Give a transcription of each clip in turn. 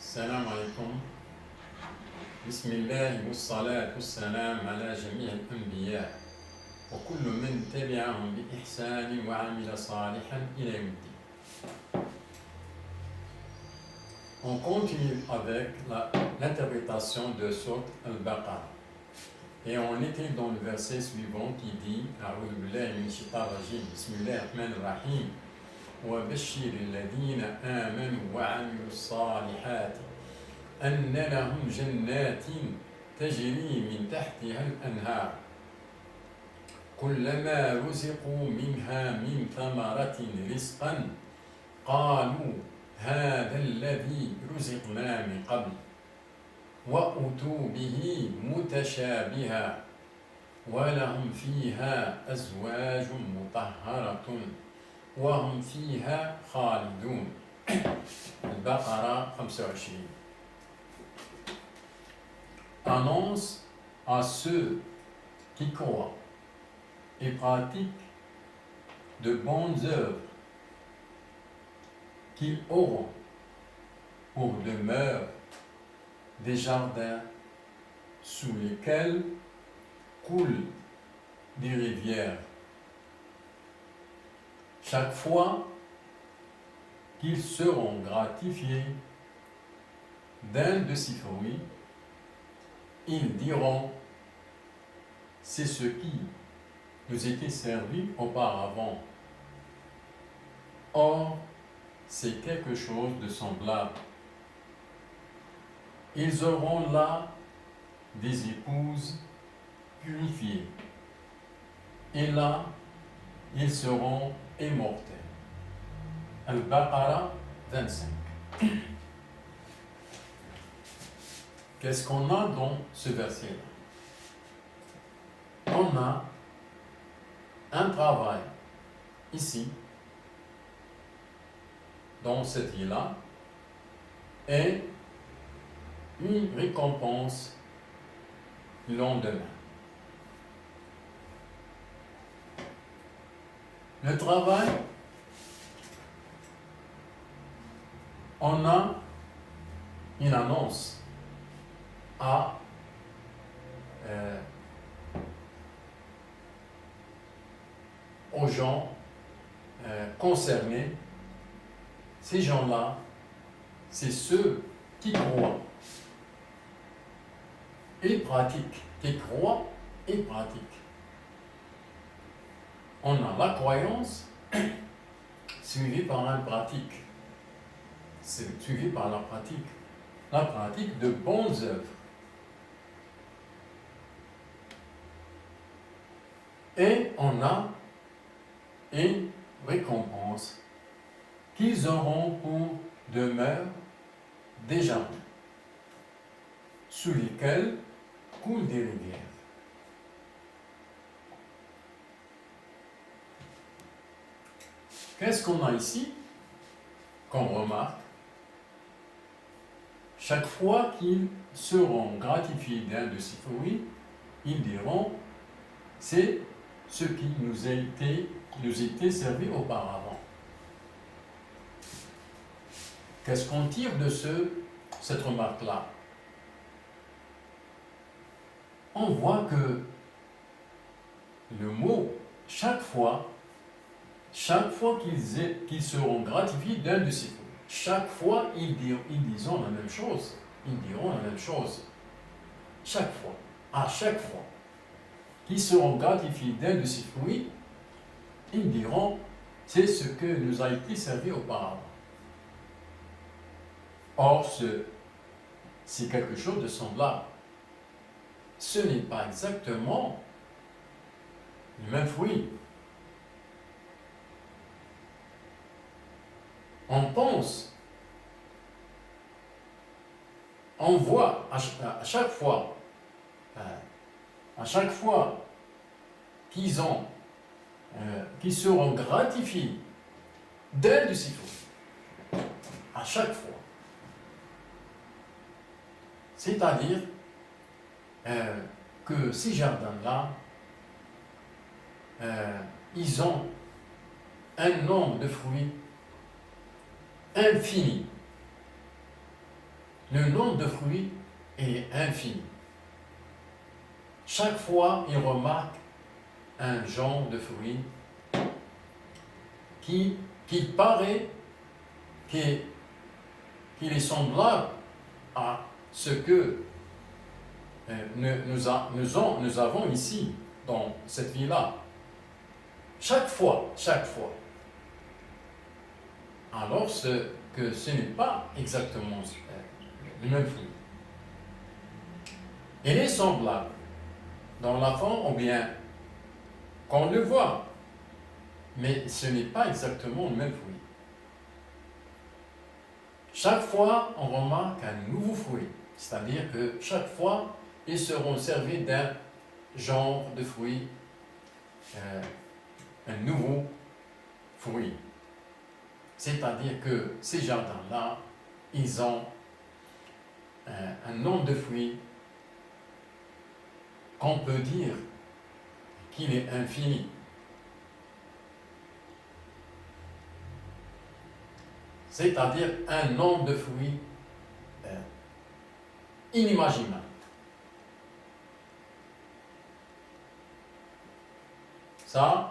السلام عليكم. بسم الله والصلاة والسلام على جميع الأنبياء وكل من تبعهم بإحسان وعمل صالحا إلى يوم الدين. On continue avec l'interprétation de Sourate Al-Baqarah. Et on était dans le verset suivant qui dit أعوذ بالله من الشيطان الرجيم بسم الله الرحمن الرحيم وبشر الذين آمنوا وعملوا الصالحات أن لهم جنات تجري من تحتها الأنهار كلما رزقوا منها من ثمرة رزقا قالوا هذا الذي رزقنا من قبل وأتوا به متشابها ولهم فيها أزواج مطهرة وهم فيها خالدون. البقرة 25. Annonce à ceux qui croient et pratiquent de bonnes œuvres qu'ils auront pour demeure des jardins sous lesquels coulent des rivières. Chaque fois qu'ils seront gratifiés d'un de ces fruits, ils diront, c'est ce qui nous était servi auparavant. Or, c'est quelque chose de semblable. Ils auront là des épouses purifiées. Et là, ils seront immortels. Al-Baqarah 25. Qu'est-ce qu'on a dans ce verset-là? On a un travail ici, dans cette vie-là, et une récompense le lendemain. Le travail, on a une annonce aux gens concernés. Ces gens-là, c'est ceux qui croient et pratiquent, qui croient et pratiquent. On a la croyance suivie par la pratique. C'est suivi par la pratique de bonnes œuvres. Et on a une récompense qu'ils auront pour demeure des jardins sous lesquels coulent des rivières. Qu'est-ce qu'on a ici comme remarque? Chaque fois qu'ils seront gratifiés d'un de ces fruits, ils diront, c'est ce qui nous était servi auparavant. Qu'est-ce qu'on tire de cette remarque-là? On voit que le mot « chaque fois qu'ils seront gratifiés d'un de ces fruits, chaque fois ils diront la même chose. Ils diront la même chose. Chaque fois, à chaque fois qu'ils seront gratifiés d'un de ces fruits, ils diront c'est ce que nous a été servi auparavant. Or, c'est quelque chose de semblable. Ce n'est pas exactement le même fruit. On pense, on voit à chaque fois qu'ils seront gratifiés d'un de ces fruits, à chaque fois. C'est-à-dire que ces jardins-là, ils ont un nombre de fruits infini. le nombre de fruits est infini. Chaque fois, il remarque un genre de fruit qui paraît qu'il est semblable à ce que nous avons ici, dans cette vie-là. Chaque fois. Alors que ce n'est pas exactement le même fruit. Il est semblable dans la forme, ou bien qu'on le voit, mais ce n'est pas exactement le même fruit. Chaque fois, on remarque un nouveau fruit, c'est-à-dire que chaque fois, ils seront servis d'un genre de fruit, un nouveau fruit. C'est-à-dire que ces jardins-là, ils ont un nombre de fruits qu'on peut dire qu'il est infini. C'est-à-dire un nombre de fruits inimaginable. Ça,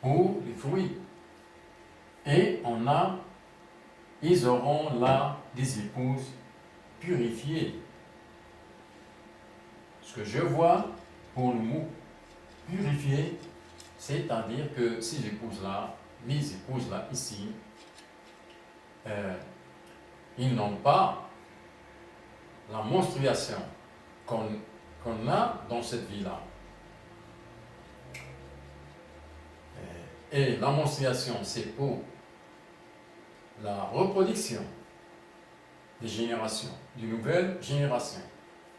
pour les fruits. Et ils auront là des épouses purifiées. Ce que je vois pour le mot purifié, c'est-à-dire que ces épouses-là, les épouses-là ici, ils n'ont pas la menstruation qu'on a dans cette vie-là. Et la menstruation, c'est pour la reproduction des générations, de nouvelles générations.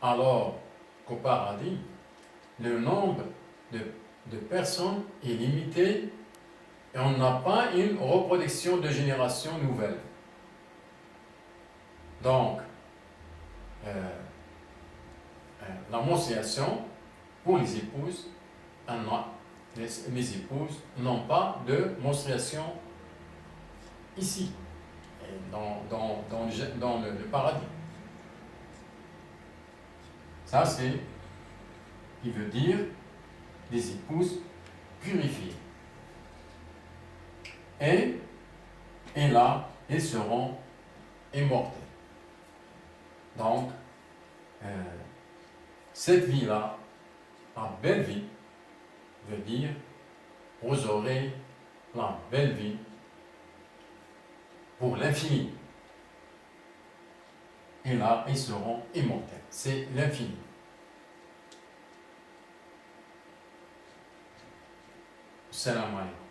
Alors qu'au paradis, le nombre de personnes est limité et on n'a pas une reproduction de générations nouvelles. Donc, la menstruation, pour les épouses, mes épouses n'ont pas de menstruation ici, dans le paradis. Ça, c'est, il veut dire, des épouses purifiées. Et là, elles seront immortelles. Donc, cette vie-là, la belle vie, veut dire, vous aurez la belle vie pour l'infini. Et là, ils seront immortels. C'est l'infini. Salam alaikum.